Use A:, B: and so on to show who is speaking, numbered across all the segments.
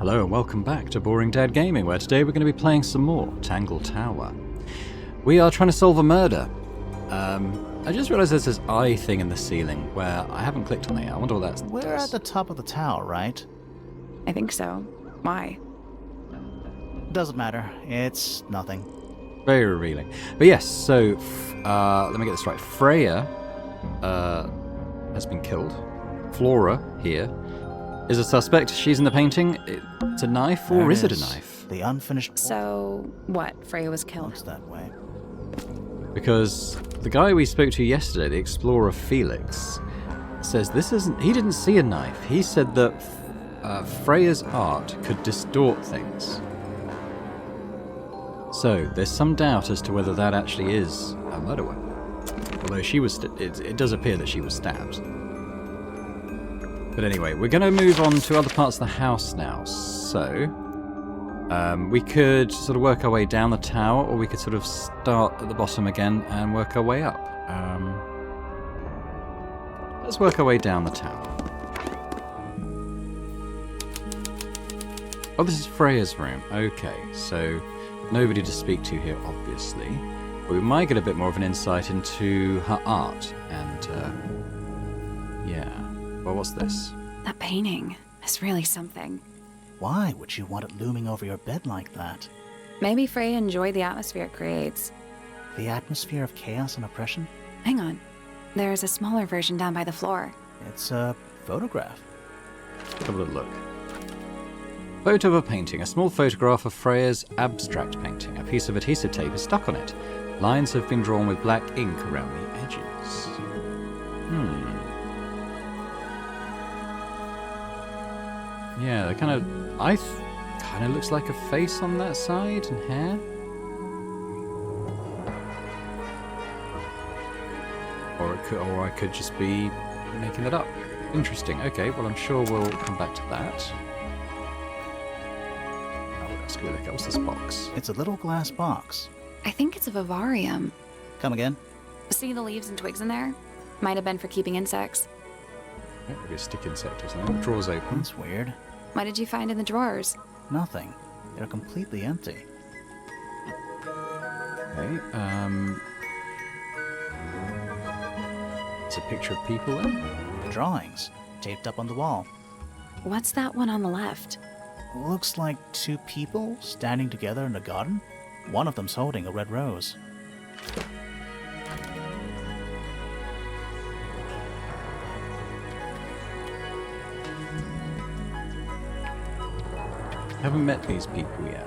A: Hello and welcome back to Boring Dad Gaming, where today we're going to be playing some more Tangle Tower. We are trying to solve a murder. I just realised there's this eye thing in the ceiling where I haven't clicked on it. I wonder what that's.
B: We're at the top of the tower, right?
C: I think so. Why?
B: Doesn't matter. It's nothing.
A: Very revealing. But yes, so let me get this right. Freya has been killed. Flora here is a suspect. She's in the painting. It's a knife, or is it a knife?
B: The unfinished.
C: So, what? Freya was killed?
B: Looks that way.
A: Because the guy we spoke to yesterday, the explorer Felix, says this isn't. He didn't see a knife. He said that Freya's art could distort things. So there's some doubt as to whether that actually is a murder weapon. Although she was, it does appear that she was stabbed. But anyway, we're going to move on to other parts of the house now. So we could sort of work our way down the tower, or we could sort of start at the bottom again and work our way up. Let's work our way down the tower. Oh, this is Freya's room. Okay, so nobody to speak to here, obviously. But we might get a bit more of an insight into her art. And, yeah. Well, what's this?
C: That painting is really something.
B: Why would you want it looming over your bed like that?
C: Maybe Freya enjoyed the atmosphere it creates.
B: The atmosphere of chaos and oppression?
C: Hang on. There's a smaller version down by the floor.
B: It's a photograph.
A: Let's have a little look. Photo of a painting. A small photograph of Freya's abstract painting. A piece of adhesive tape is stuck on it. Lines have been drawn with black ink around the edges. Yeah, they kind of... kind of looks like a face on that side and hair. Or I could just be making that up. Interesting. Okay, well I'm sure we'll come back to that. Oh, let's go look at what's this box.
B: It's a little glass box.
C: I think it's a vivarium.
B: Come again?
C: See the leaves and twigs in there? Might have been for keeping insects.
A: Maybe a stick insect or something. The drawer's open.
B: That's weird.
C: What did you find in the drawers?
B: Nothing. They're completely empty.
A: Okay, it's a picture of people then?
B: Drawings. Taped up on the wall.
C: What's that one on the left?
B: Looks like two people standing together in a garden. One of them's holding a red rose.
A: Haven't met these people yet.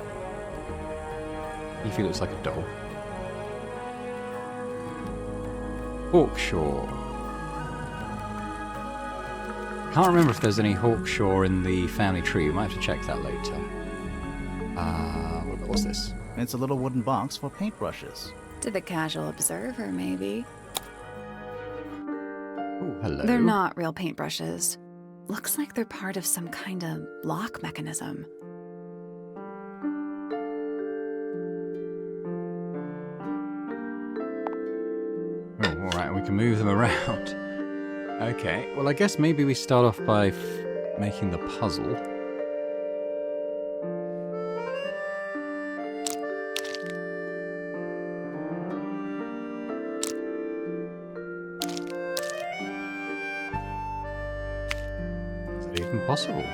A: He looks like a doll. Hawkshaw. Can't remember if there's any Hawkshaw in the family tree. We might have to check that later. What's this?
B: It's a little wooden box for paintbrushes.
C: To the casual observer, maybe.
A: Oh, hello.
C: They're not real paintbrushes. Looks like they're part of some kind of lock mechanism.
A: Oh, alright, we can move them around. Okay, well I guess maybe we start off by making the puzzle. Is it even possible?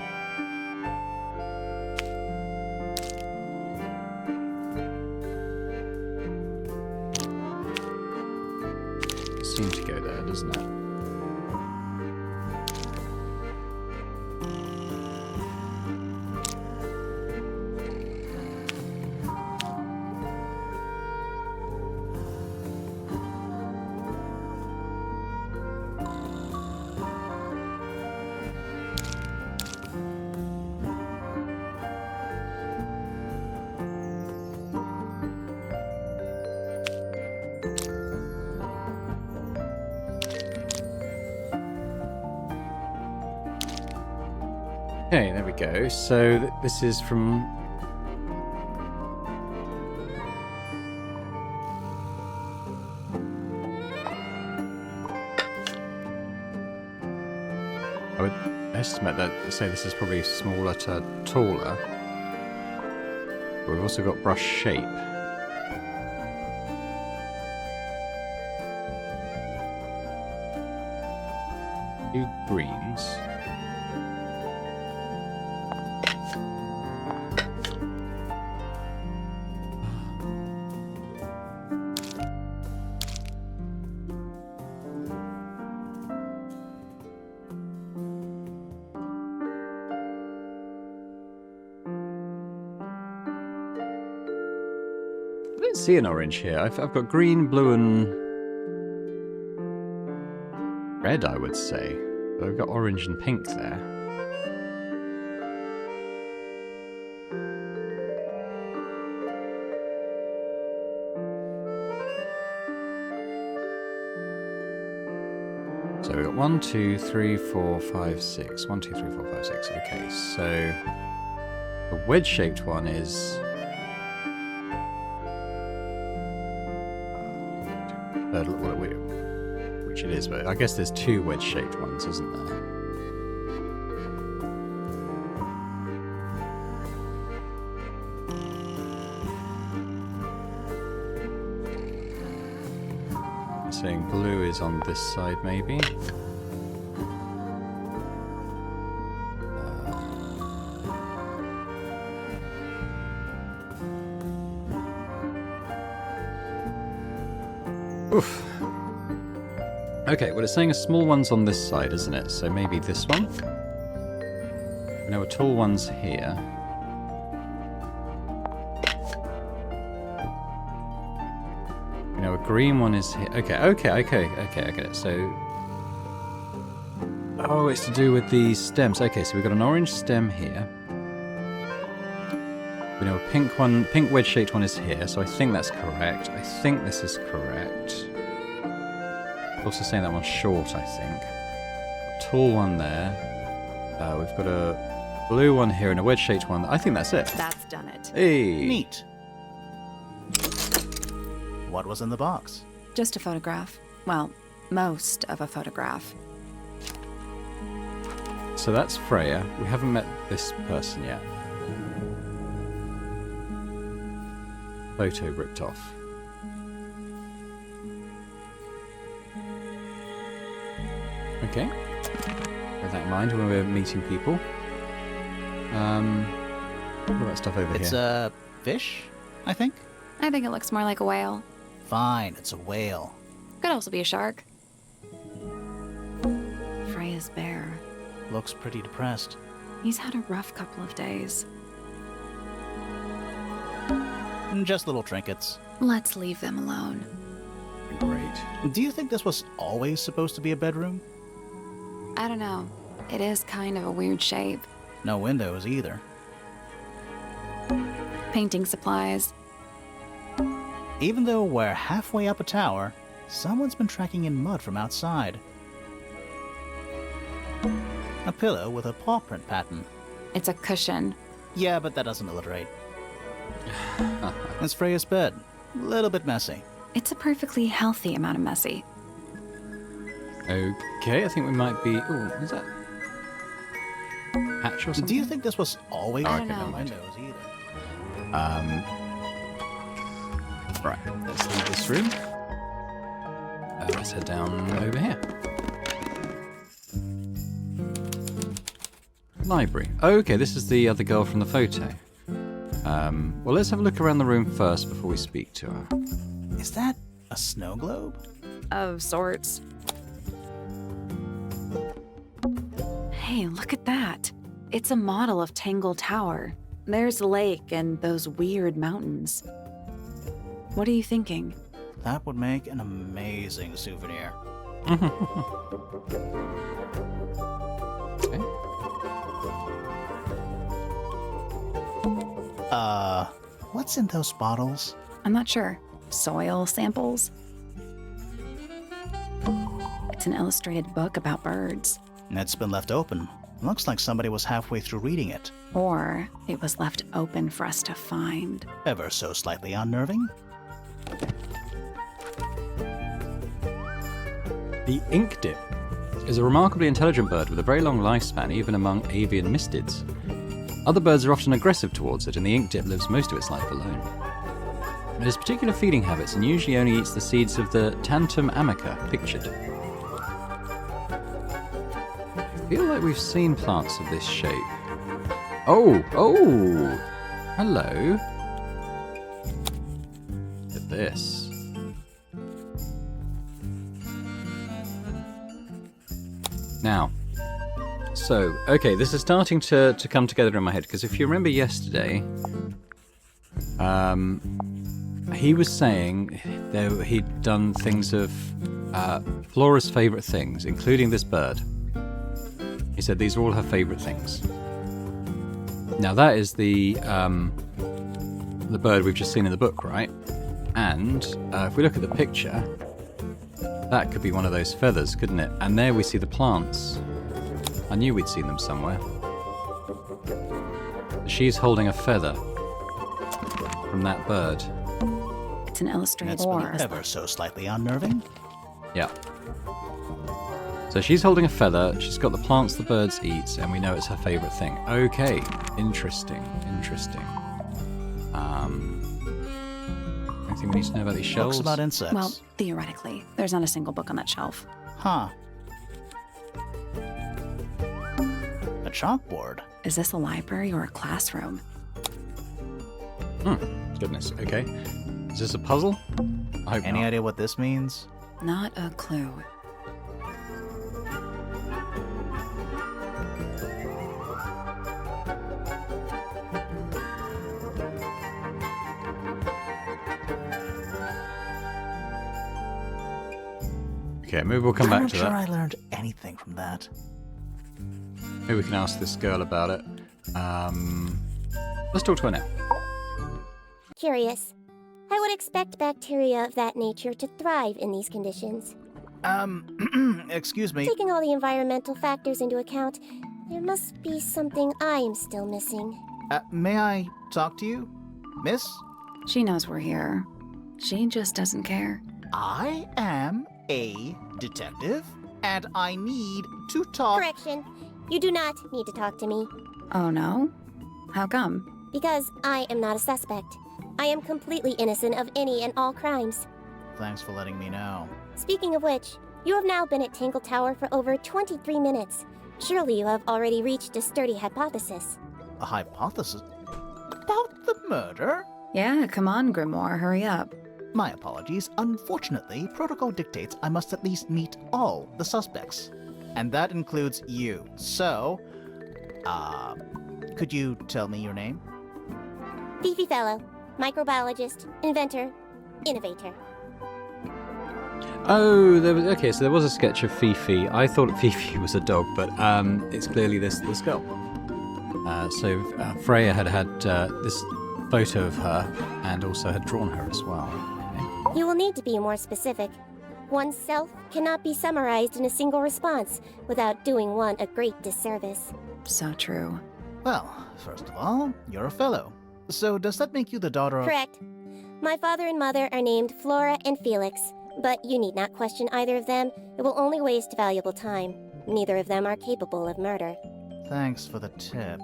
A: Seems to go there, doesn't it? Okay, there we go. So this is from... estimate that, say this is probably smaller to taller. But we've also got brush shape. Two greens. I don't see an orange here. I've got green, blue, and red, I would say. But I've got orange and pink there. So we've got 1, 2, 3, 4, 5, 6. 1, 2, 3, 4, 5, 6. Okay, so the wedge-shaped one is... which it is, but I guess there's two wedge-shaped ones, isn't there? I'm saying blue is on this side, maybe. Oof. Okay, well it's saying a small one's on this side, isn't it? So maybe this one? No, a tall one's here. No, a green one is here. Okay, I get it. So... oh, it's to do with the stems. Okay, so we've got an orange stem here. We know a pink one, pink wedge-shaped one is here, so I think that's correct. I think this is correct. Also saying that one's short, I think. Tall one there. We've got a blue one here and a wedge-shaped one. I think that's it.
C: That's done it.
A: Hey!
B: Neat. What was in the box?
C: Just a photograph. Well, most of a photograph.
A: So that's Freya. We haven't met this person yet. Photo ripped off. Okay. Bear that in mind when we're meeting people. What about stuff over
B: It's
A: here?
B: a fish, I think.
C: I think it looks more like a whale.
B: Fine, it's a whale.
C: Could also be a shark. Freya's bear.
B: Looks pretty depressed.
C: He's had a rough couple of days.
B: Just little trinkets.
C: Let's leave them alone.
A: Great.
B: Do you think this was always supposed to be a bedroom?
C: I don't know. It is kind of a weird shape.
B: No windows either.
C: Painting supplies.
B: Even though we're halfway up a tower, someone's been tracking in mud from outside. A pillow with a paw print pattern.
C: It's a cushion.
B: Yeah, but that doesn't alliterate. It's Freya's bed. A little bit messy.
C: It's a perfectly healthy amount of messy.
A: Okay, I think we might be... ooh, is that... hatch or something?
B: Do you think this was always...
C: I don't
B: no
C: know.
B: windows either.
A: Right, let's leave this room. Let's head down over here. Library. Okay, this is the other girl from the photo. Well, let's have a look around the room first before we speak to her.
B: Is that a snow globe?
C: Of sorts. Hey, look at that. It's a model of Tangle Tower. There's the lake and those weird mountains. What are you thinking?
B: That would make an amazing souvenir.
A: Okay.
B: What's in those bottles?
C: I'm not sure. Soil samples? It's an illustrated book about birds.
B: It's been left open. Looks like somebody was halfway through reading it.
C: Or it was left open for us to find.
B: Ever so slightly unnerving.
A: The ink dip. is a remarkably intelligent bird with a very long lifespan, even among avian mystids. Other birds are often aggressive towards it, and the inkdip lives most of its life alone. It has particular feeding habits and usually only eats the seeds of the Tantum amica pictured. I feel like we've seen plants of this shape. Oh! Hello. Look at this. Now, so, okay, this is starting to come together in my head, because if you remember yesterday, he was saying that he'd done things of Flora's favourite things, including this bird. He said these are all her favourite things. Now that is the bird we've just seen in the book, right? And if we look at the picture, that could be one of those feathers, couldn't it? And there we see the plants. I knew we'd seen them somewhere. She's holding a feather from that bird.
C: It's an illustrated
B: That's
C: or
B: ever so slightly unnerving.
A: Yeah. So she's holding a feather, she's got the plants the birds eat, and we know it's her favourite thing. Okay, interesting. Anything we need to know about these shells?
B: Books about insects.
C: Well, theoretically, there's not a single book on that shelf.
B: Huh. A chalkboard.
C: Is this a library or a classroom?
A: Goodness, okay. Is this a puzzle? I hope
B: Any
A: not.
B: idea what this means?
C: Not a clue.
A: Okay, maybe we'll come
B: I'm
A: back
B: not
A: to
B: sure
A: that.
B: I learned anything from that.
A: Maybe we can ask this girl about it. Let's talk to her now.
D: Curious. I would expect bacteria of that nature to thrive in these conditions.
B: Excuse me.
D: Taking all the environmental factors into account, there must be something I am still missing.
B: May I talk to you, miss?
C: She knows we're here. She just doesn't care.
B: I am a detective, and I need to talk.
D: Correction. You do not need to talk to me,
C: Oh no? How come?
D: because I am not a suspect. I am completely innocent of any and all crimes.
B: Thanks for letting me know.
D: Speaking of which, you have now been at Tangle Tower for over 23 minutes. Surely you have already reached a sturdy hypothesis.
B: A hypothesis? About the murder?
C: Yeah, come on, Grimoire, hurry up.
B: My apologies. Unfortunately, protocol dictates I must at least meet all the suspects. And that includes you. So, could you tell me your name?
D: Fifi Fellow, microbiologist, inventor, innovator.
A: Oh, okay, so there was a sketch of Fifi. I thought Fifi was a dog, but it's clearly this girl. So Freya had this photo of her and also had drawn her as well. Okay.
D: You will need to be more specific. Oneself cannot be summarized in a single response without doing one a great disservice.
C: So true.
B: Well, first of all, you're a fellow. So does that make you the daughter of...
D: Correct. My father and mother are named Flora and Felix, but you need not question either of them. It will only waste valuable time. Neither of them are capable of murder.
B: Thanks for the tip.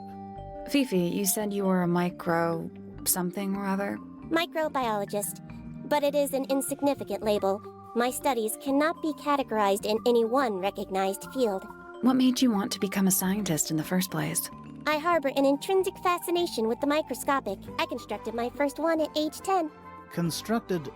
C: Fifi, you said you were a micro... something or other?
D: Microbiologist, but it is an insignificant label. My studies cannot be categorized in any one recognized field.
C: What made you want to become a scientist in the first place?
D: I harbor an intrinsic fascination with the microscopic. I constructed my first one at age 10.
B: Constructed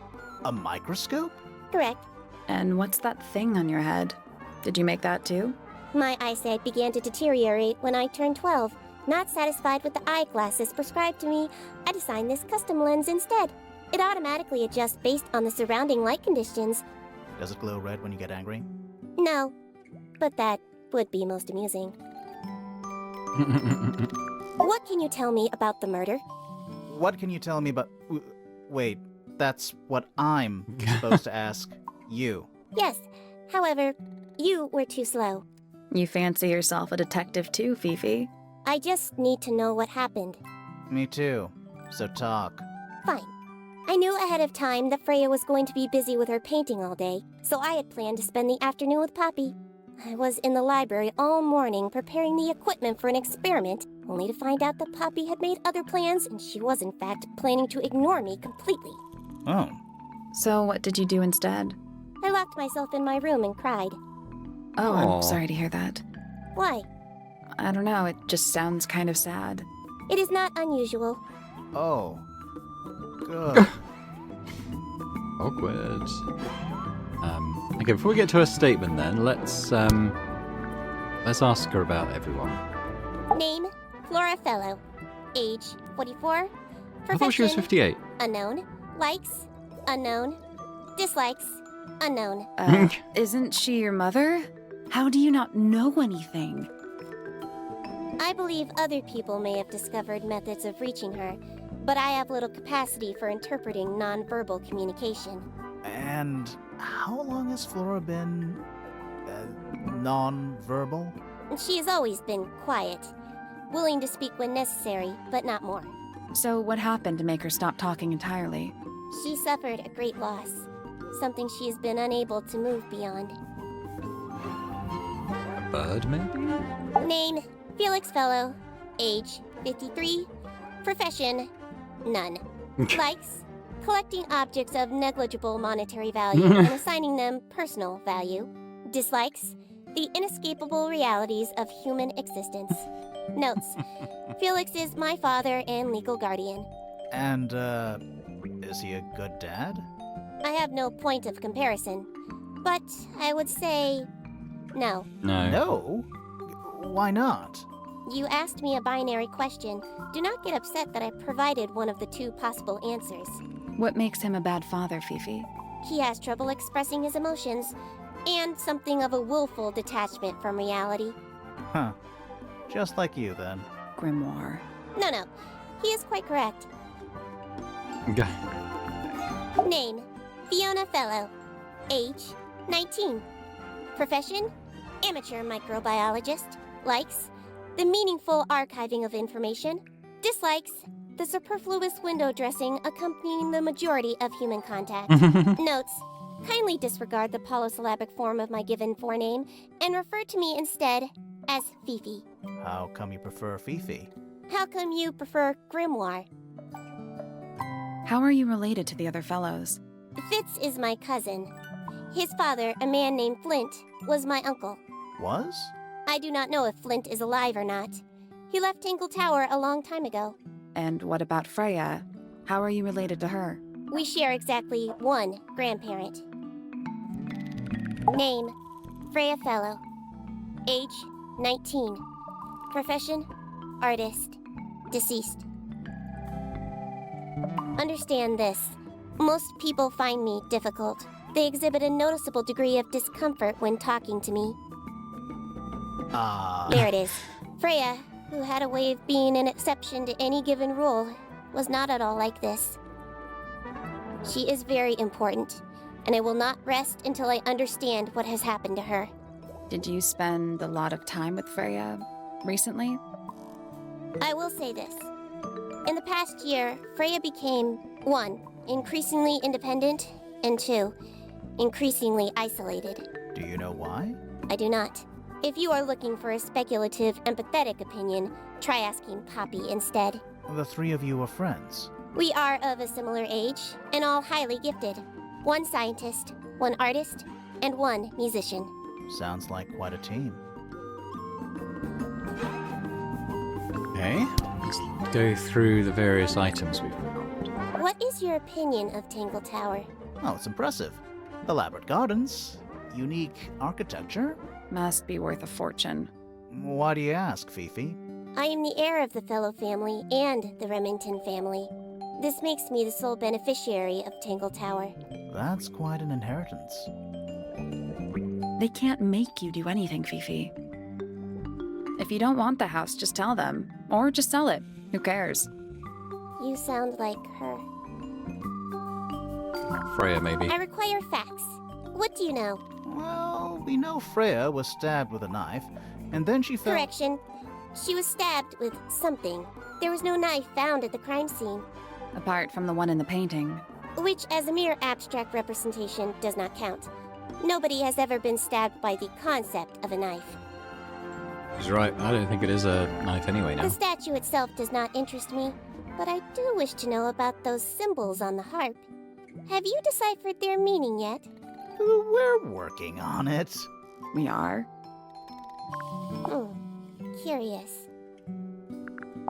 B: a microscope?
D: Correct.
C: And what's that thing on your head? Did you make that too?
D: My eyesight began to deteriorate when I turned 12. Not satisfied with the eyeglasses prescribed to me, I designed this custom lens instead. It automatically adjusts based on the surrounding light conditions.
B: Does it glow red when you get angry?
D: No, but that would be most amusing. What can you tell me about the murder?
B: What can you tell me about... Wait, that's what I'm supposed to ask you.
D: Yes, however, you were too slow.
C: You fancy yourself a detective too, Fifi?
D: I just need to know what happened.
B: Me too. So talk.
D: Fine. I knew ahead of time that Freya was going to be busy with her painting all day, so I had planned to spend the afternoon with Poppy. I was in the library all morning preparing the equipment for an experiment, only to find out that Poppy had made other plans and she was in fact planning to ignore me completely.
B: Oh.
C: So what did you do instead?
D: I locked myself in my room and cried.
C: Oh,
A: Aw.
C: I'm sorry to hear that.
D: Why?
C: I don't know, it just sounds kind of sad.
D: It is not unusual.
B: Oh. Good.
A: Awkward. Okay, before we get to her statement then, let's ask her about everyone.
D: Name, Flora Fellow. Age, 44.
A: I thought she was
D: Profession,
A: 58.
D: unknown. Likes, unknown. Dislikes, unknown.
C: Isn't she your mother? How do you not know anything?
D: I believe other people may have discovered methods of reaching her, but I have little capacity for interpreting nonverbal communication.
B: And how long has Flora been non-verbal?
D: She has always been quiet, willing to speak when necessary, but not more.
C: So what happened to make her stop talking entirely?
D: She suffered a great loss, something she has been unable to move beyond.
A: A bird, maybe?
D: Name, Felix Fellow. Age, 53. Profession, none. Likes, collecting objects of negligible monetary value and assigning them personal value. Dislikes, the inescapable realities of human existence. Notes, Felix is my father and legal guardian.
B: And, is he a good dad?
D: I have no point of comparison, but I would say no.
A: No.
B: No? Why not?
D: You asked me a binary question. Do not get upset that I provided one of the two possible answers.
C: What makes him a bad father, Fifi?
D: He has trouble expressing his emotions, and something of a willful detachment from reality.
B: Huh. Just like you, then.
C: Grimoire.
D: No, he is quite correct. Name, Fiona Fellow. Age, 19. Profession, amateur microbiologist. Likes, the meaningful archiving of information. Dislikes, the superfluous window dressing accompanying the majority of human contact. Notes, kindly disregard the polysyllabic form of my given forename and refer to me instead as Fifi.
B: How come you prefer Fifi?
D: How come you prefer Grimoire?
C: How are you related to the other fellows?
D: Fitz is my cousin. His father, a man named Flint, was my uncle.
B: Was?
D: I do not know if Flint is alive or not. He left Tangle Tower a long time ago.
C: And what about Freya? How are you related to her?
D: We share exactly one grandparent. Name, Freya Fellow. Age, 19. Profession, artist. Deceased. Understand this. Most people find me difficult. They exhibit a noticeable degree of discomfort when talking to me. There it is. Freya, who had a way of being an exception to any given rule, was not at all like this. She is very important, and I will not rest until I understand what has happened to her.
C: Did you spend a lot of time with Freya recently?
D: I will say this. In the past year, Freya became 1. Increasingly independent, and 2. Increasingly isolated.
B: Do you know why?
D: I do not. If you are looking for a speculative, empathetic opinion, try asking Poppy instead.
B: The three of you are friends.
D: We are of a similar age, and all highly gifted. 1 scientist, 1 artist, and 1 musician.
B: Sounds like quite a team.
A: Okay. Let's go through the various items we've got.
D: What is your opinion of Tangle Tower?
B: Oh, it's impressive. Elaborate gardens, unique architecture.
C: Must be worth a fortune.
B: Why do you ask, Fifi?
D: I am the heir of the Fellow family and the Remington family. This makes me the sole beneficiary of Tangle Tower.
B: That's quite an inheritance.
C: They can't make you do anything, Fifi. If you don't want the house, just tell them. Or just sell it. Who cares?
D: You sound like her.
A: Freya, maybe.
D: I require facts. What do you know?
B: Well, we know Freya was stabbed with a knife, and then she fell.
D: Correction. She was stabbed with something. There was no knife found at the crime scene,
C: Apart from the one in the painting.
D: which as a mere abstract representation does not count. Nobody has ever been stabbed by the concept of a knife.
A: He's right. I don't think it is a knife anyway now.
D: The statue itself does not interest me, but I do wish to know about those symbols on the harp. Have you deciphered their meaning yet?
B: We're working on it.
C: We are?
D: Curious.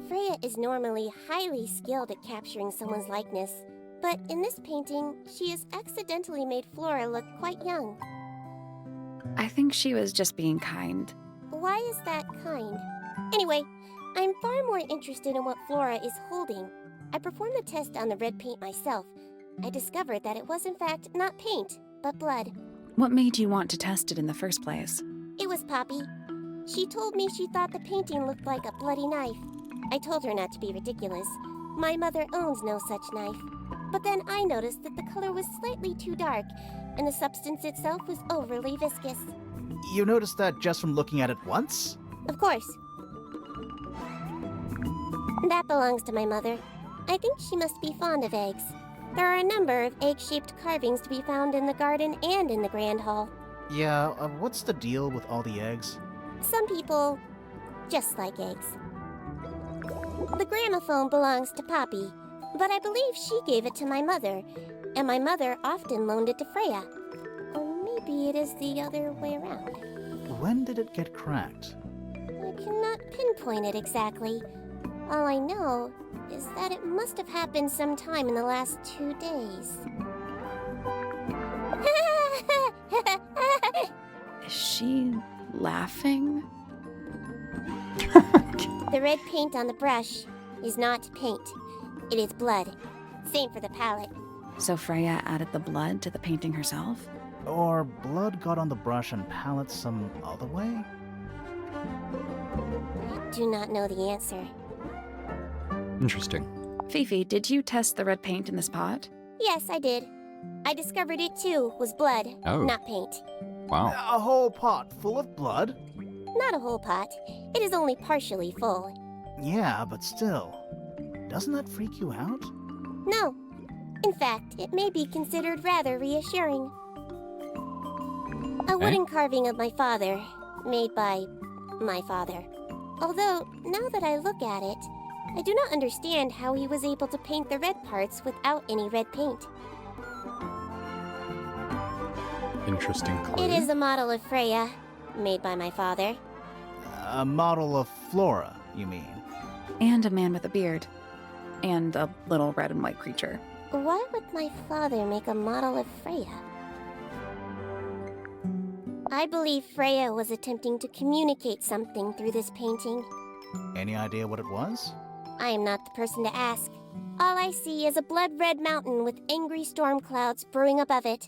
D: Freya is normally highly skilled at capturing someone's likeness, but in this painting, she has accidentally made Flora look quite young.
C: I think she was just being kind.
D: Why is that kind? Anyway, I'm far more interested in what Flora is holding. I performed the test on the red paint myself. I discovered that it was in fact not paint, but blood.
C: What made you want to test it in the first place?
D: It was Poppy. She told me she thought the painting looked like a bloody knife. I told her not to be ridiculous. My mother owns no such knife. But then I noticed that the color was slightly too dark, and the substance itself was overly viscous.
B: You noticed that just from looking at it once?
D: Of course. That belongs to my mother. I think she must be fond of eggs. There are a number of egg-shaped carvings to be found in the garden and in the Grand Hall.
B: Yeah, what's the deal with all the eggs?
D: Some people just like eggs. The gramophone belongs to Poppy, but I believe she gave it to my mother, and my mother often loaned it to Freya. Or maybe it is the other way around.
B: When did it get cracked?
D: I cannot pinpoint it exactly. All I know is that it must have happened sometime in the last 2 days.
C: Is she laughing?
D: The red paint on the brush is not paint. It is blood. Same for the palette.
C: So Freya added the blood to the painting herself?
B: Or blood got on the brush and palette some other way?
D: I do not know the answer.
A: Interesting.
C: Fifi, did you test the red paint in this pot?
D: Yes, I did. I discovered it too was blood,
A: Oh.
D: not paint.
A: Wow.
B: A whole pot full of blood?
D: Not a whole pot. It is only partially full.
B: Yeah, but still. Doesn't that freak you out?
D: No. In fact, it may be considered rather reassuring. A wooden carving of my father, made by my father. Although, now that I look at it, I do not understand how he was able to paint the red parts without any red paint.
A: Interesting clue.
D: It is a model of Freya, made by my father.
B: A model of Flora, you mean?
C: And a man with a beard. And a little red and white creature.
D: Why would my father make a model of Freya? I believe Freya was attempting to communicate something through this painting.
B: Any idea what it was?
D: I am not the person to ask. All I see is a blood-red mountain with angry storm clouds brewing above it.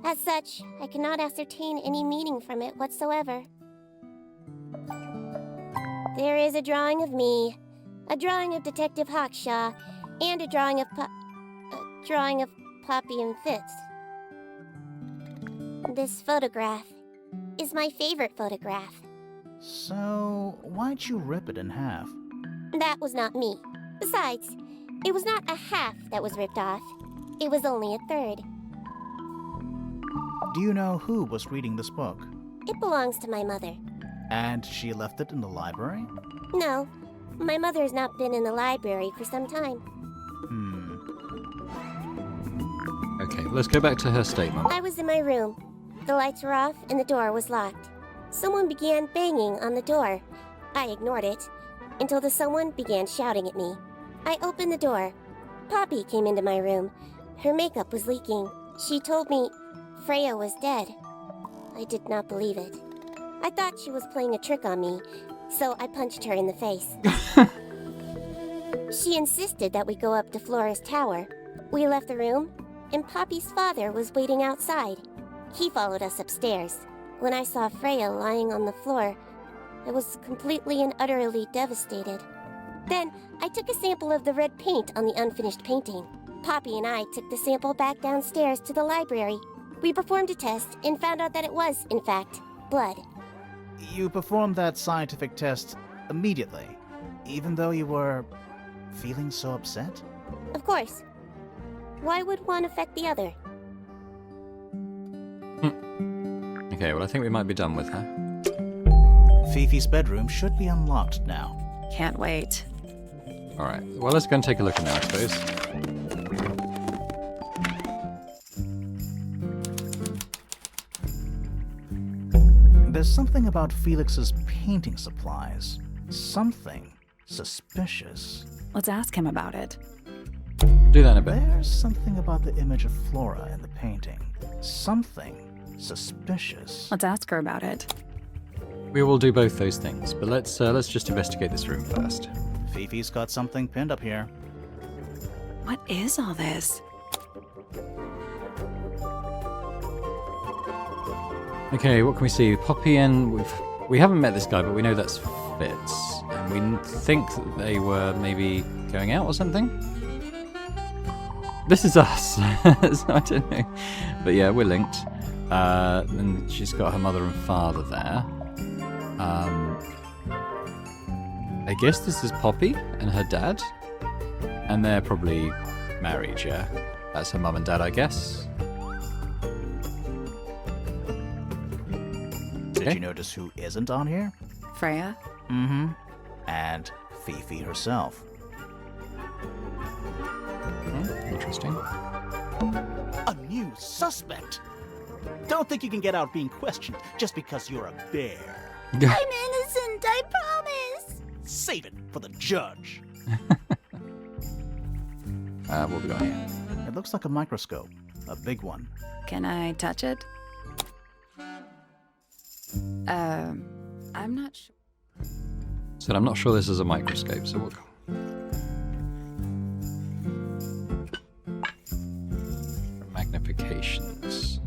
D: As such, I cannot ascertain any meaning from it whatsoever. There is a drawing of me, a drawing of Detective Hawkshaw, and a drawing of Poppy and Fitz. This photograph is my favorite photograph.
B: So, why'd you rip it in half?
D: That was not me. Besides, it was not a half that was ripped off. It was only a third.
B: Do you know who was reading this book?
D: It belongs to my mother.
B: And she left it in the library?
D: No, my mother has not been in the library for some time.
A: Okay, let's go back to her statement.
D: I was in my room. The lights were off and the door was locked. Someone began banging on the door. I ignored it until the someone began shouting at me. I opened the door. Poppy came into my room. Her makeup was leaking. She told me Freya was dead. I did not believe it. I thought she was playing a trick on me, so I punched her in the face. She insisted that we go up to Flora's tower. We left the room, and Poppy's father was waiting outside. He followed us upstairs. When I saw Freya lying on the floor, I was completely and utterly devastated. Then, I took a sample of the red paint on the unfinished painting. Poppy and I took the sample back downstairs to the library. We performed a test and found out that it was, in fact, blood.
B: You performed that scientific test immediately, even though you were feeling so upset?
D: Of course. Why would one affect the other?
A: Okay, well I think we might be done with her.
B: Fifi's bedroom should be unlocked now.
C: Can't wait.
A: Alright, well let's go and take a look in there, I suppose.
B: There's something about Felix's painting supplies. Something suspicious.
C: Let's ask him about it.
A: Do that in a bit.
B: There's something about the image of Flora in the painting. Something suspicious.
C: Let's ask her about it.
A: We will do both those things, but let's just investigate this room first.
B: Fifi's got something pinned up here.
C: What is all this?
A: Okay, what can we see? Poppy and we haven't met this guy, but we know that's Fitz, and we think that they were maybe going out or something. This is us, so I don't know, but yeah, we're linked. And she's got her mother and father there. I guess this is Poppy and her dad, and they're probably married. Yeah, that's her mum and dad, I guess.
B: Did you notice who isn't on here?
C: Freya?
B: Mm-hmm. And Fifi herself.
A: Interesting.
B: A new suspect! Don't think you can get out being questioned just because you're a bear.
D: I'm innocent, I promise.
B: Save it for the judge.
A: What have we got here?
B: It looks like a microscope. A big one.
C: Can I touch it? I'm not sure.
A: So I'm not sure this is a microscope, so we'll go. Magnifications.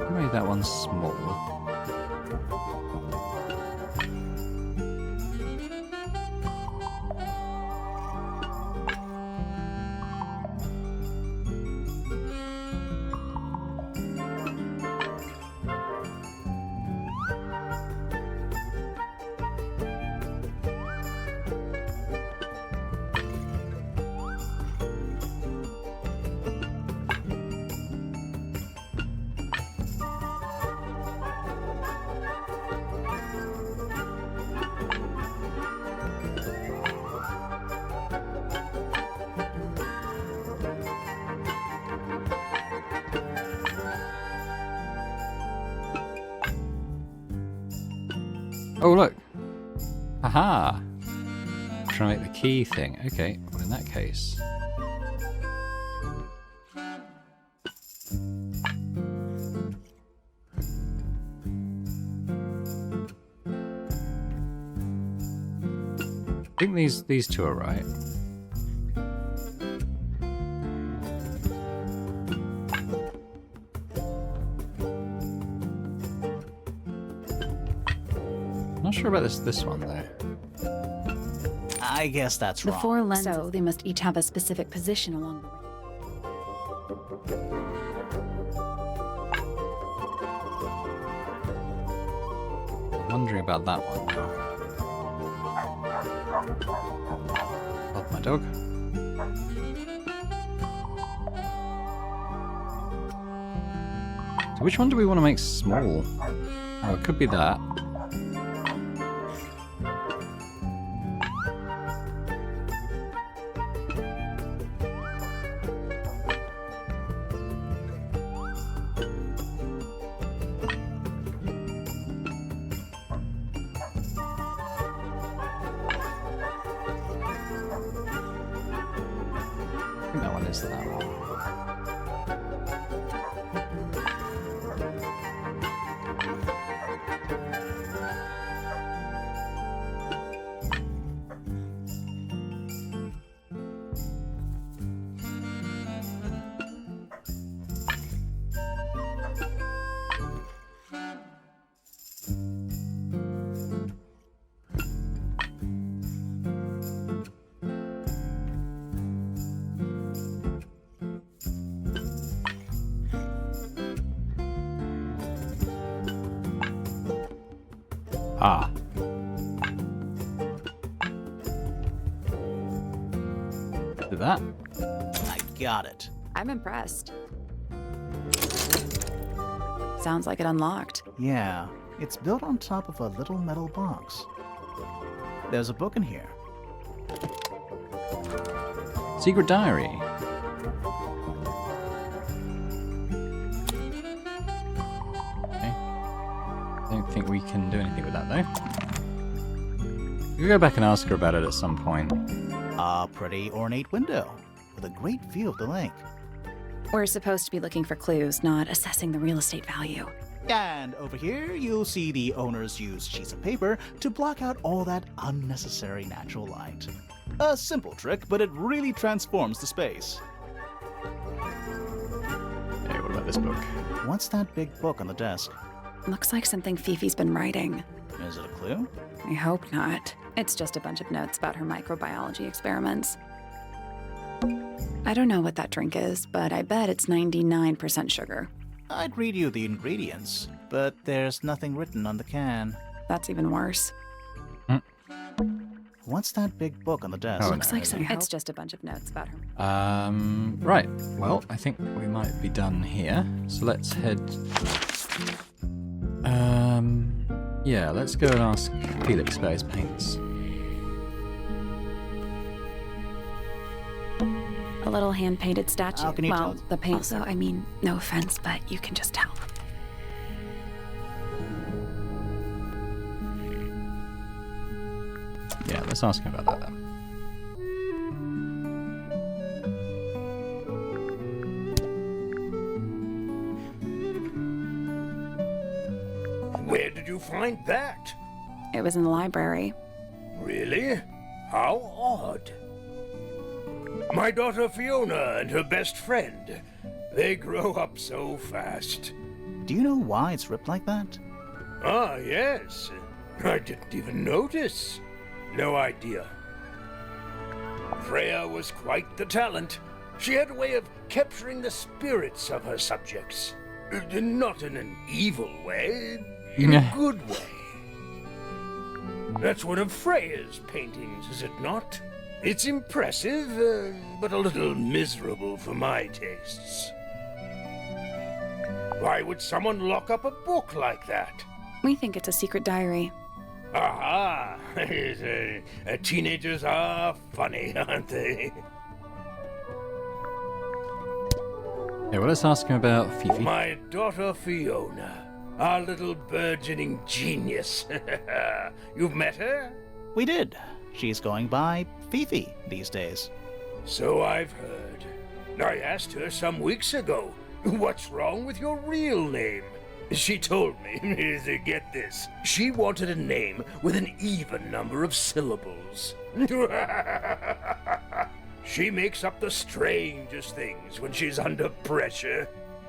A: Maybe that one's small. Oh, look. Aha. Trying to make the key thing. Okay, well, in that case. I think these two are right. Not sure about this one though.
B: I guess that's
C: The
B: wrong.
C: four lenses, so they must each have a specific position along the way.
A: I'm wondering about that one now. Love my dog. So which one do we want to make small? Oh, it could be that. I think that one is that one. Ah. Did that?
B: I got it.
C: I'm impressed. Sounds like it unlocked.
B: Yeah, it's built on top of a little metal box. There's a book in here.
A: Secret diary. Okay. Don't think we can do anything with that though. We'll go back and ask her about it at some point.
B: A pretty ornate window with a great view of the lake.
C: We're supposed to be looking for clues, not assessing the real estate value.
B: And over here, you'll see the owners use sheets of paper to block out all that unnecessary natural light. A simple trick, but it really transforms the space.
A: Hey, what about this book?
B: What's that big book on the desk?
C: Looks like something Fifi's been writing.
B: Is it a clue?
C: I hope not. It's just a bunch of notes about her microbiology experiments. I don't know what that drink is, but I bet it's 99% sugar.
B: I'd read you the ingredients, but there's nothing written on the can.
C: That's even worse.
B: What's that big book on the desk?
A: Oh,
C: Looks
A: no.
C: like it's just a bunch of notes about her.
A: Right. Well, I think we might be done here. So let's head... yeah, let's go and ask Felix about his paints.
C: A little hand-painted statue.
B: How can you
C: well,
B: tell?
C: the paint. Also, I mean, no offense, but you can just tell.
A: Yeah, let's ask him about that then.
E: Where did you find that?
C: It was in the library.
E: Really? How odd. My daughter Fiona and her best friend. They grow up so fast.
B: Do you know why it's ripped like that?
E: Ah, yes. I didn't even notice. No idea. Freya was quite the talent. She had a way of capturing the spirits of her subjects. Not in an evil way, in a good way. That's one of Freya's paintings, is it not? It's impressive, but a little miserable for my tastes. Why would someone lock up a book like that?
C: We think it's a secret diary.
E: Aha! Teenagers are funny, aren't they?
A: Yeah, well, let's ask him about Fifi.
E: My daughter Fiona, our little burgeoning genius. You've met her?
B: We did. She's going by Fifi these days.
E: So I've heard. I asked her some weeks ago, what's wrong with your real name? She told me, get this, she wanted a name with an even number of syllables. She makes up the strangest things when she's under pressure.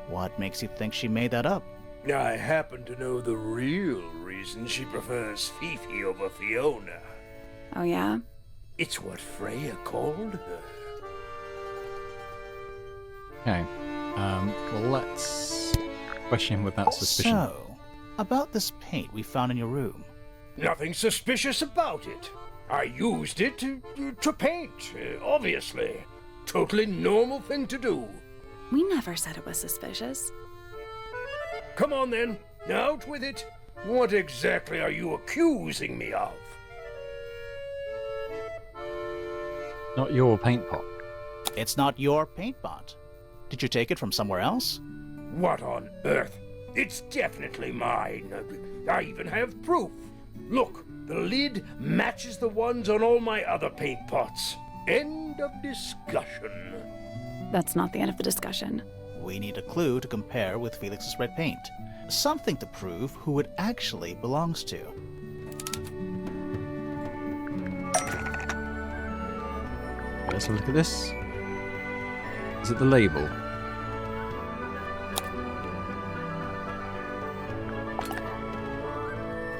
B: What makes you think she made that up?
E: I happen to know the real reason she prefers Fifi over Fiona.
C: Oh, yeah?
E: It's what Freya called her.
A: Okay. Well, let's question him without suspicion.
B: So, about this paint we found in your room.
E: Nothing suspicious about it. I used it to paint, obviously. Totally normal thing to do.
C: We never said it was suspicious.
E: Come on then, out with it. What exactly are you accusing me of?
A: Not your paint pot.
B: It's not your paint pot. Did you take it from somewhere else?
E: What on earth? It's definitely mine. I even have proof. Look, the lid matches the ones on all my other paint pots. End of discussion.
C: That's not the end of the discussion.
B: We need a clue to compare with Felix's red paint. Something to prove who it actually belongs to.
A: Let's have a look at this. Is it the label?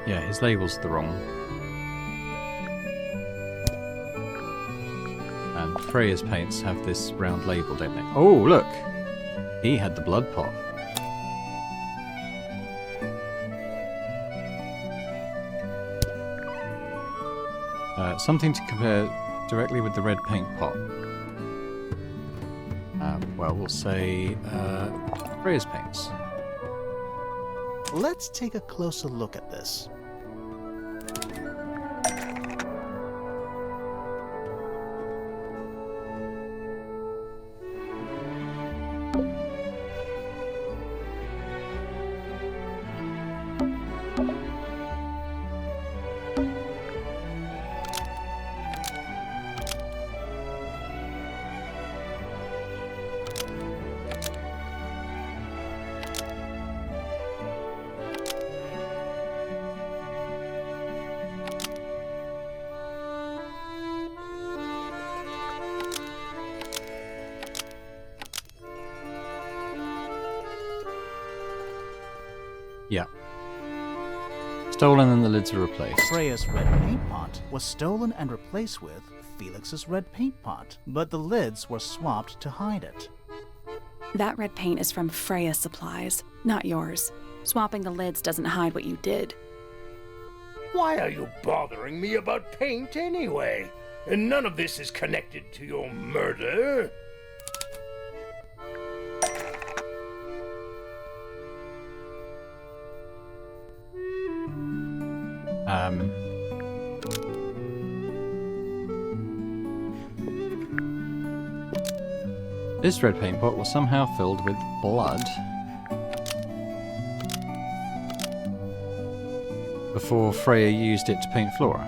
A: Yeah, his label's the wrong. And Freya's paints have this round label, don't they? Oh, look! He had the blood pot. Something to compare directly with the red paint pot. Well, we'll say Freya's paints.
B: Let's take a closer look at this.
A: Yeah. Stolen and the lids are replaced.
B: Freya's red paint pot was stolen and replaced with Felix's red paint pot, but the lids were swapped to hide it.
C: That red paint is from Freya Supplies, not yours. Swapping the lids doesn't hide what you did.
E: Why are you bothering me about paint anyway? And none of this is connected to your murder.
A: This red paint pot was somehow filled with blood before Freya used it to paint Flora.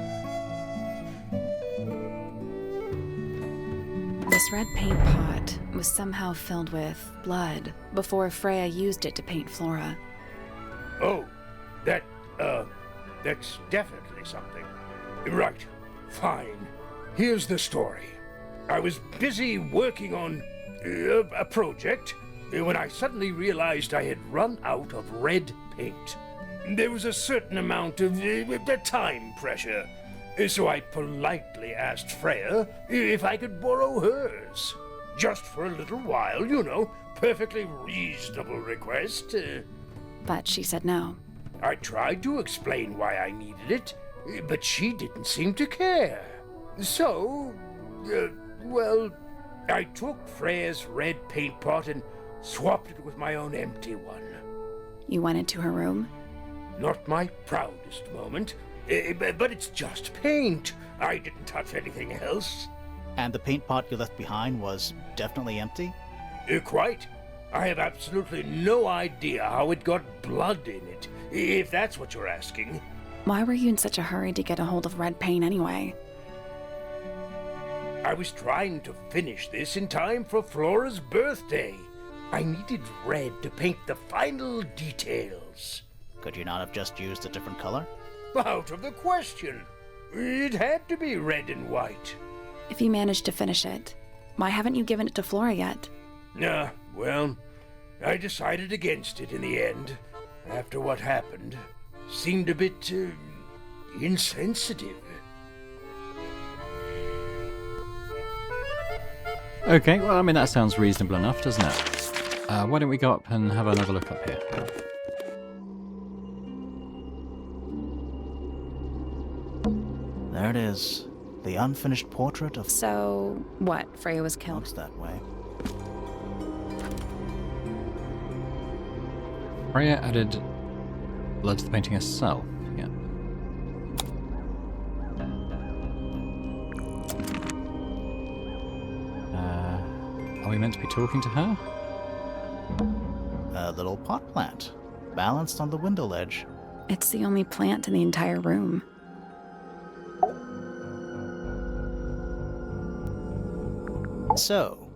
C: This red paint pot was somehow filled with blood before Freya used it to paint Flora.
E: Oh, that's definitely something. Right, fine. Here's the story. I was busy working on a project when I suddenly realized I had run out of red paint. There was a certain amount of time pressure, so I politely asked Freya if I could borrow hers. Just for a little while, you know, perfectly reasonable request.
C: But she said no.
E: I tried to explain why I needed it, but she didn't seem to care. So, well, I took Freya's red paint pot and swapped it with my own empty one.
C: You went into her room?
E: Not my proudest moment, but it's just paint. I didn't touch anything else.
B: And the paint pot you left behind was definitely empty?
E: Quite. I have absolutely no idea how it got blood in it, if that's what you're asking.
C: Why were you in such a hurry to get a hold of red paint anyway?
E: I was trying to finish this in time for Flora's birthday. I needed red to paint the final details.
B: Could you not have just used a different color?
E: Out of the question. It had to be red and white.
C: If you managed to finish it, why haven't you given it to Flora yet?
E: Well, I decided against it in the end. After what happened, seemed a bit insensitive.
A: Okay, well, I mean, that sounds reasonable enough, doesn't it? Why don't we go up and have another look up here?
B: There it is. The unfinished portrait of...
C: So, what? Freya was killed?
B: Looks that way.
A: Freya added blood to the painting herself, yeah. Are we meant to be talking to her?
B: A little pot plant, balanced on the window ledge.
C: It's the only plant in the entire room.
B: So,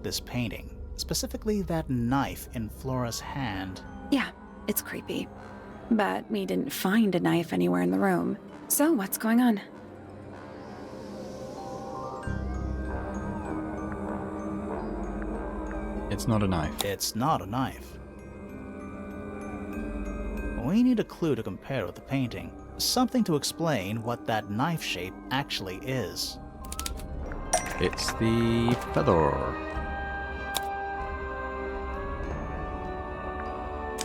B: this painting, specifically that knife in Flora's hand.
C: Yeah, it's creepy. But we didn't find a knife anywhere in the room. So what's going on?
A: It's not a knife.
B: It's not a knife. We need a clue to compare with the painting. Something to explain what that knife shape actually is.
A: It's the feather.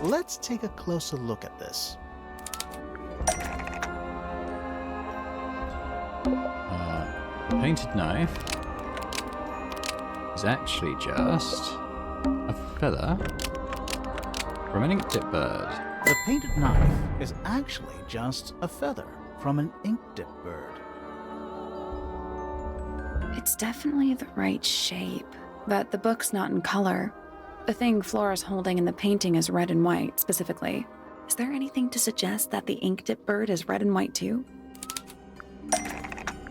B: Let's take a closer look at this.
A: painted knife is actually just a feather from an ink dip bird.
B: The painted knife is actually just a feather from an ink dip bird.
C: It's definitely the right shape, but the book's not in color. The thing Flora's holding in the painting is red and white, specifically. Is there anything to suggest that the ink dip bird is red and white too?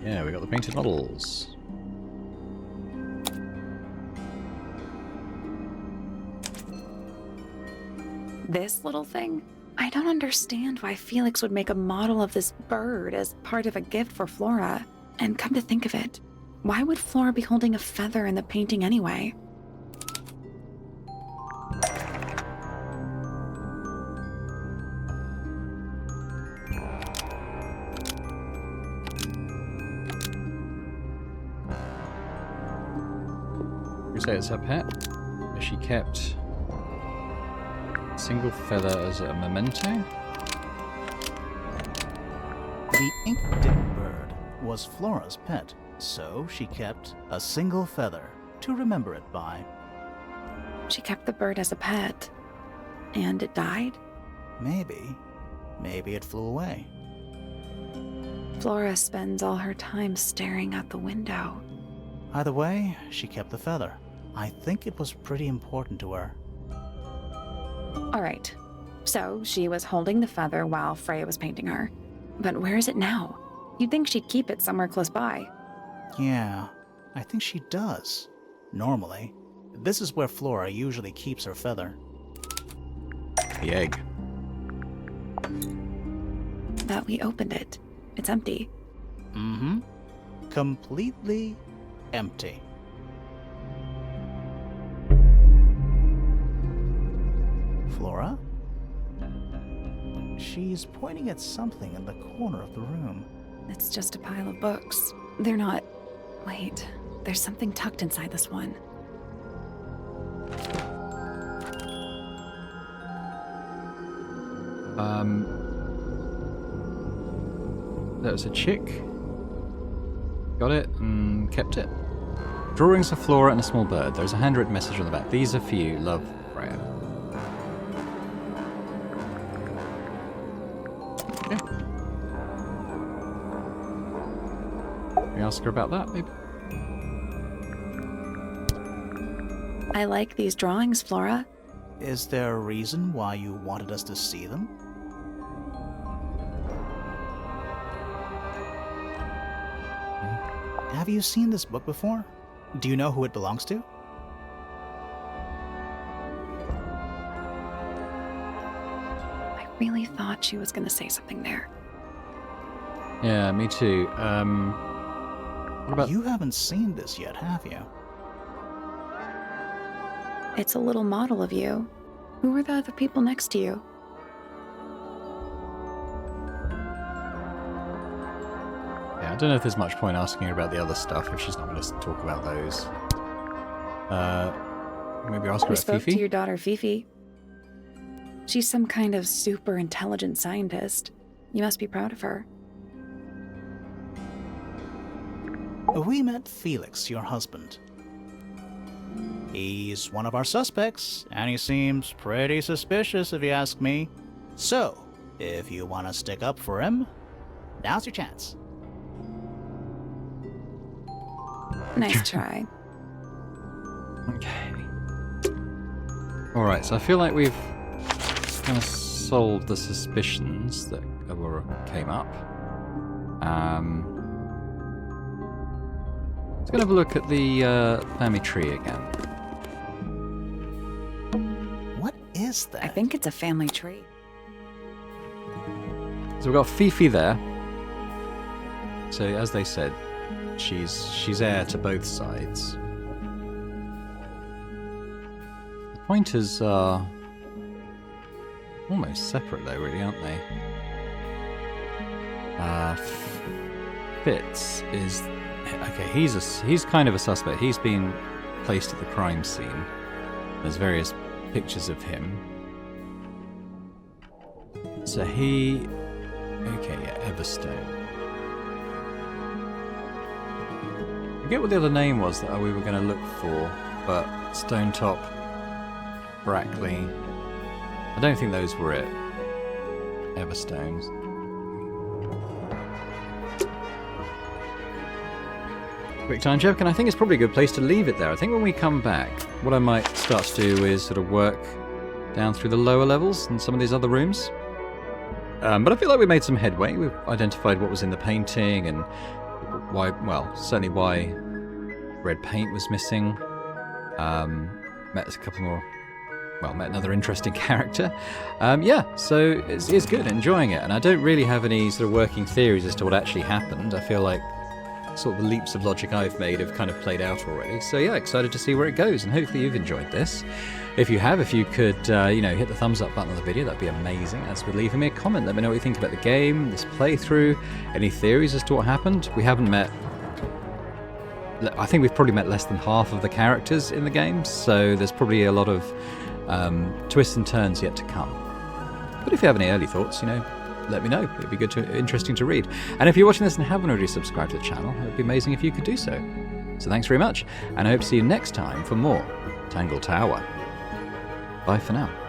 A: Yeah, we got the painted models.
C: This little thing? I don't understand why Felix would make a model of this bird as part of a gift for Flora. And come to think of it, why would Flora be holding a feather in the painting anyway?
A: We say it's her pet. She kept a single feather as a memento.
B: The ink dip bird was Flora's pet, so she kept a single feather to remember it by.
C: She kept the bird as a pet. And it died?
B: Maybe it flew away.
C: Flora spends all her time staring out the window.
B: Either way, she kept the feather. I think it was pretty important to her.
C: All right, so she was holding the feather while Freya was painting her. But where is it now? You'd think she'd keep it somewhere close by.
B: Yeah, I think she does. Normally, this is where Flora usually keeps her feather.
A: The egg.
C: But we opened it. It's empty.
B: Mm-hmm. Completely empty. Flora? She's pointing at something in the corner of the room.
C: It's just a pile of books. They're not... Wait, there's something tucked inside this one.
A: That was a chick. Got it and kept it. Drawings of Flora and a small bird. There's a handwritten message on the back. These are for you. Love, Freya. Okay. Can we ask her about that, maybe?
C: I like these drawings, Flora.
B: Is there a reason why you wanted us to see them? Have you seen this book before? Do you know who it belongs to?
C: I really thought she was going to say something there.
A: Yeah, me too. What about...
B: You haven't seen this yet, have you?
C: It's a little model of you. Who are the other people next to you?
A: Yeah, I don't know if there's much point asking her about the other stuff if she's not going to talk about those. Maybe ask her
C: We
A: about
C: spoke
A: Fifi?
C: to your daughter, Fifi. She's some kind of super intelligent scientist. You must be proud of her.
B: We met Felix, your husband. He's one of our suspects, and he seems pretty suspicious if you ask me. So, if you want to stick up for him, now's your chance.
C: Nice try.
A: Okay. Alright, so I feel like we've kind of solved the suspicions that came up. Let's go have a look at the family tree again.
B: What is that?
C: I think it's a family tree.
A: So we've got Fifi there. So as they said, she's heir to both sides. The pointers are almost separate though, really, aren't they? Fitz is okay. He's kind of a suspect. He's been placed at the crime scene. There's various pictures of him. So he, okay, yeah, Everstone. I forget what the other name was that we were going to look for, but Stonetop, Brackley. I don't think those were it. Everstones. Quick time check, and I think it's probably a good place to leave it there. I think when we come back, what I might start to do is sort of work down through the lower levels and some of these other rooms. But I feel like we made some headway. We've identified what was in the painting and why, well, certainly why red paint was missing. Met a couple more, well, met another interesting character. Yeah, so it's good, enjoying it. And I don't really have any sort of working theories as to what actually happened. I feel like sort of the leaps of logic I've made have kind of played out already. So yeah, excited to see where it goes, and hopefully you've enjoyed this. If you have, if you could, hit the thumbs up button on the video, that'd be amazing. As with leaving me a comment, let me know what you think about the game, this playthrough, any theories as to what happened. We haven't met, I think we've probably met less than half of the characters in the game, so there's probably a lot of twists and turns yet to come. But if you have any early thoughts, let me know. It'd be interesting to read. And if you're watching this and haven't already subscribed to the channel, it would be amazing if you could do so. So thanks very much, and I hope to see you next time for more Tangle Tower. Bye for now.